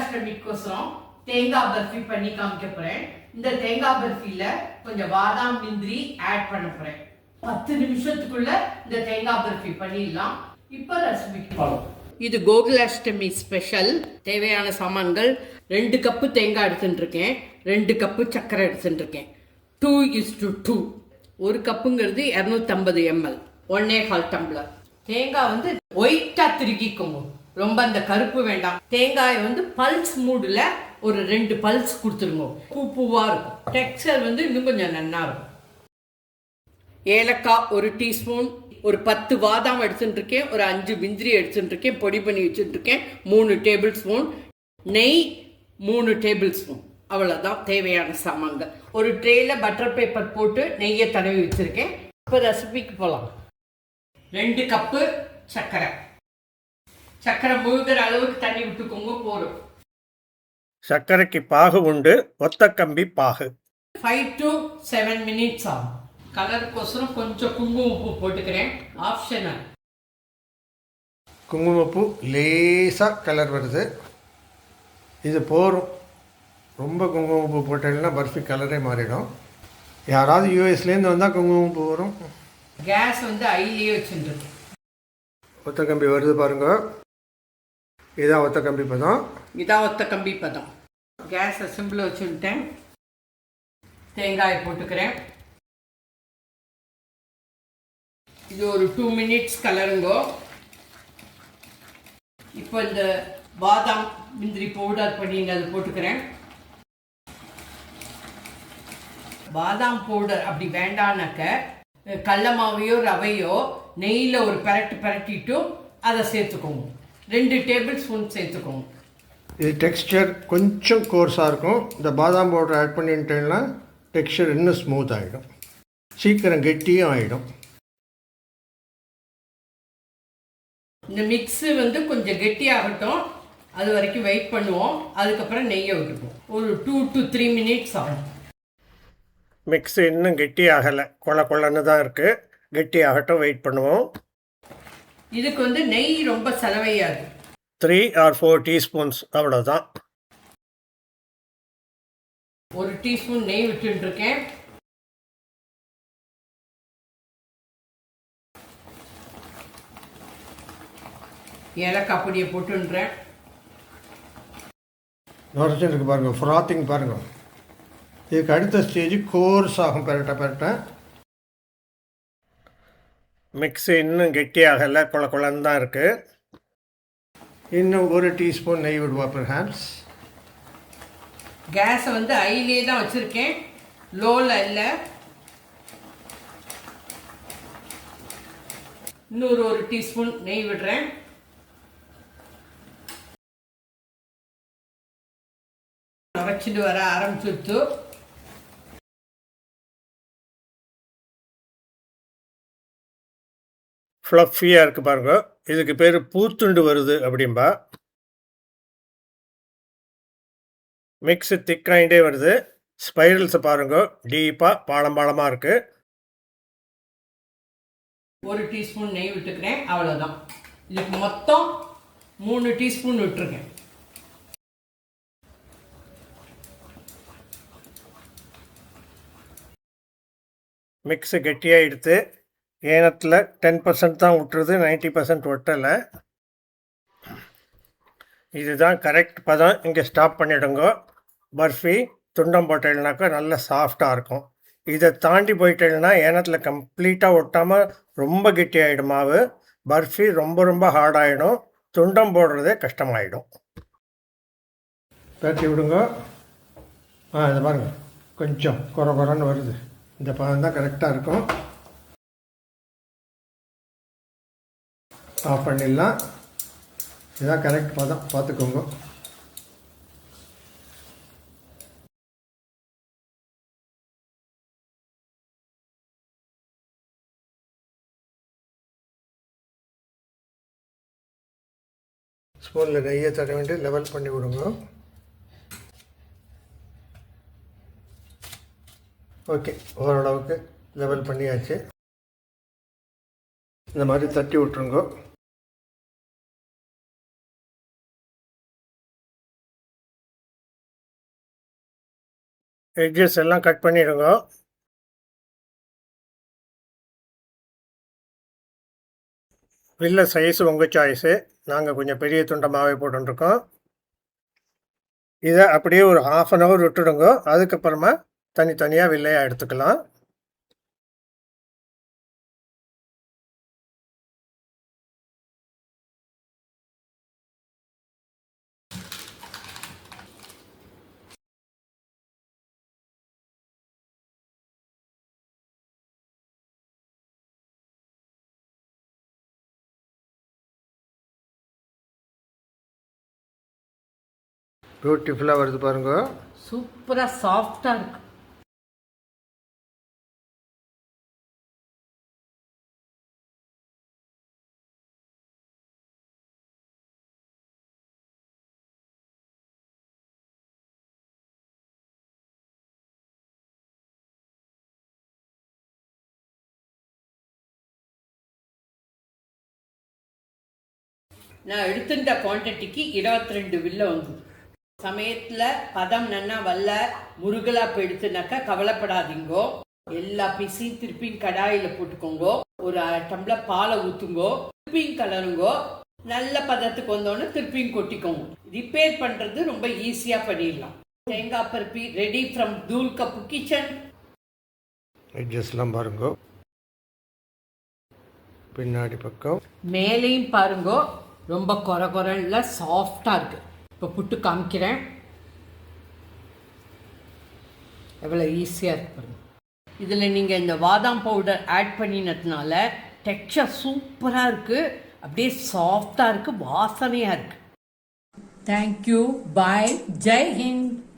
கோகுலாஷ்டமிக்கோசரம் தேங்காய் பர்ஃபி பண்ணி காமிக்க போறேன். இந்த தேங்காய் பர்ஃபில கொஞ்சம் பாதாம் முந்திரி ஆட் பண்ண போறேன். 10 நிமிஷத்துக்குள்ள இந்த தேங்காய் பர்ஃபி பண்ணிடலாம். இப்போ ரெசிபிக்கு போகலாம். இது கோகுலாஷ்டமி ஸ்பெஷல். தேவையான சாமான்கள் 2 கப்பு தேங்காய் எடுத்துட்டு இருக்கேன், 2 கப்பு சர்க்கரை எடுத்துட்டு இருக்கேன். 2:2. 1 கப்புங்கிறது 250 ml, 1.25 டம்ளர். தேங்காய் வந்து ஒயிட்டா திருக்கிக்கோங்க, ரொம்ப அந்த கருப்பு வேண்டாம். தேங்காய் வந்து பல்ஸ் மூடுல ஒரு 2 பல்ஸ் கொடுத்துருங்க. பூவா இருக்கும். டெக்ஸ்சர் வந்து இன்னும் கொஞ்சம் நல்லா இருக்கும். ஏலக்காய் 1 டீஸ்பூன், ஒரு 10 பாதாம் எடுத்துட்டு இருக்கேன், ஒரு 5 முந்திரி எடுத்துட்டு இருக்கேன், பொடி பண்ணி வச்சுட்டு இருக்கேன். 3 டேபிள் ஸ்பூன் நெய், 3 டேபிள் ஸ்பூன். அவ்வளோதான் தேவையான சாமான்கள். ஒரு ட்ரேல பட்டர் பேப்பர் போட்டு நெய்யை தடவி வச்சிருக்கேன். இப்போ ரெசிபிக்கு போகலாம். 2 கப்பு சர்க்கரை. சர்க்கரை முழுகிற அளவுக்கு தண்ணி விட்டுக்கோங்க, போதும். சர்க்கரைக்கு பாகு உண்டு, ஒத்த கம்பி பாகு. 5 to 7 மினிட்ஸ் ஆகும். கலருக்கோசரம் கொஞ்சம் குங்குமப்பூ போட்டுக்கிறேன், ஆப்ஷனல். குங்குமப்பூ லேசாக கலர் வருது, இது போரும். ரொம்ப குங்குமப்பூ போட்டேன்னா பர்ஃபி கலரே மாறிடும். யாராவது யூஎஸ்லேருந்து வந்தால் குங்குமப்பூ வரும். கேஸ் வந்து ஐலேயே வச்சுருக்கு. ஒத்த கம்பி வருது பாருங்க, இதான் ஒத்த கம்பி பதம். இதான் ஒத்த கம்பி பதம். கேஸை சிம்பிள் வச்சுட்டேன். தேங்காயை போட்டுக்கிறேன். இது ஒரு 2 மினிட்ஸ் கலருங்கோ. இப்போ இந்த பாதாம் முந்திரி பவுடர் பண்ணி அதை போட்டுக்கிறேன். பாதாம் பவுடர் அப்படி வேண்டானாக்க கடல மாவையோ ரவையோ நெய்யில் ஒரு பிரட்டிட்டு அதை சேர்த்துக்கோங்க. 2 டேபிள் ஸ்பூன் சேர்த்துக்கோங்க. இது டெக்ஸ்டர் கொஞ்சம் கோர்ஸாக இருக்கும். இந்த பாதாம் பவுடர் ஆட் பண்ணிட்டேன்னா டெக்ஸ்டர் இன்னும் ஸ்மூத் ஆகிடும், சீக்கிரம் கெட்டியும் ஆகிடும். இந்த மிக்ஸு வந்து கொஞ்சம் கெட்டியாகட்டும், அது வரைக்கும் வெயிட் பண்ணுவோம். அதுக்கப்புறம் நெய்யை விட்டுப்போம். ஒரு 2 to 3 மினிட்ஸ் ஆகும். மிக்ஸு இன்னும் கெட்டி ஆகலை, கொள்ளன்னு தான் இருக்குது. கெட்டி ஆகட்டும், வெயிட் பண்ணுவோம். இதுக்கு வந்து நெய் ரொம்ப செலவையாது. 3 or 4 டீஸ்பூன்ஸ் அவ்வளோதான். 1 டீஸ்பூன் நெய் விட்டுருக்கேன். ஏலக்காய் பொடியை போட்டுன்றேன். நுரைச்சிருக்கு பாருங்கள், ஃப்ராத்திங் பாருங்கள். இதுக்கு அடுத்த ஸ்டேஜ் கோர்ஸ் ஆகும், பெரட்ட. மிக்ஸி இன்னும் கெட்டி ஆகலை, கொள்ளன்னு தான் இருக்குது. இன்னும் 1 டீஸ்பூன் நெய் விடுவா பெர்ஹாப்ஸ். கேஸை வந்து ஐலே தான் வச்சுருக்கேன், லோவில் இல்லை. இன்னொரு 1 டீஸ்பூன் நெய் விடுறேன். நுரைச்சிட்டு வர ஆரம்பிச்சுட்டு ஃப்ளஃபியாக இருக்குது பாருங்க. இதுக்கு பேர் பூத்துண்டு வருது அப்படின்பா. மிக்ஸு திக்காயிண்டே வருது. ஸ்பைரல்ஸை பாருங்க, டீப்பாக பாளமாக இருக்குது. 1 டீஸ்பூன் நெய் விட்டுக்கிறேன், அவ்வளோதான். இதுக்கு மொத்தம் 3 டீஸ்பூன் விட்டுருக்கேன். மிக்ஸு கெட்டியாக எடுத்து ஏனத்தில் 10% தான் விட்டுருது, 90% ஒட்டலை. இதுதான் கரெக்ட் பதம். இங்கே ஸ்டாப் பண்ணிவிடுங்க. பர்ஃபி துண்டம் போட்டேன்னாக்கா நல்லா சாஃப்டாக இருக்கும். இதை தாண்டி போயிட்டேன்னா ஏனத்தில் கம்ப்ளீட்டாக ஒட்டாமல் ரொம்ப கெட்டி ஆகிடும் மாவு. பர்ஃபி ரொம்ப ஹார்டாகிடும், துண்டம் போடுறதே கஷ்டமாயிடும். பேட்டி விடுங்க. இதை பாருங்கள், கொஞ்சம் குறன்னு வருது. இந்த பதம் தான் கரெக்டாக இருக்கும். ஆஃப் பண்ணிடலாம். இதுதான் கரெக்ட் பதம், பார்த்துக்கோங்க. ஸ்பூனில் நெய்யை தர வேண்டி லெவல் பண்ணி விடுங்க. ஓகே, ஓரளவுக்கு லெவல் பண்ணியாச்சு. இந்த மாதிரி தட்டி விட்ருங்க. எட்ஜஸ் எல்லாம் கட் பண்ணிடுங்க. வில்ல சைஸு உங்கள் சாய்ஸு. நாங்கள் கொஞ்சம் பெரிய துண்டமாகவே போட்டுருக்கோம். இதை அப்படியே ஒரு 1/2 hour விட்டுடுங்க. அதுக்கப்புறமா தனித்தனியாக வில்லையாக எடுத்துக்கலாம். பியூட்டிஃபுல்லாக வருது பாருங்க. சூப்பராக சாஃப்டாக இருக்கு. நான் எடுத்துட்ட குவான்டிட்டிக்கு 22 வில்ல வந்து சமயத்தில் பதம் நன்னா வல்ல முருகலா போயிடுச்சுனாக்கா கவலைப்படாதீங்கோ. எல்லா பீஸையும் திருப்பியும் கடாயில் போட்டுக்கோங்கோ. ஒரு 1/2 டம்ளர் பாலை ஊற்றுங்கோ. திருப்பியும் கலருங்கோ. நல்ல பதத்துக்கு வந்தோன்னு திருப்பியும் கொட்டிக்கோங்க. ரிப்பேர் பண்ணுறது ரொம்ப ஈஸியாக பண்ணிடலாம். தேங்காய் பருப்பி ரெடி ஃப்ரம் தூல் கப்பு கிச்சன். எட்ஜஸ்லாம் பாருங்க. பின்னாடி பக்கம் மேலேயும் பாருங்கோ. ரொம்ப கொரகொரல்ல சாஃப்டாக இருக்குது. இப்போ புட்டு காமிக்கிறேன். எவ்வளோ ஈஸியாக இருக்கு பாருங்க. இதில் நீங்கள் இந்த பாதாம் பவுடர் ஆட் பண்ணினதுனால டெக்ஸ்சர் சூப்பராக இருக்குது. அப்படியே சாஃப்டாக இருக்குது. வாசனையாக இருக்குது. தேங்க்யூ. பாய். ஜெய் ஹிந்த்.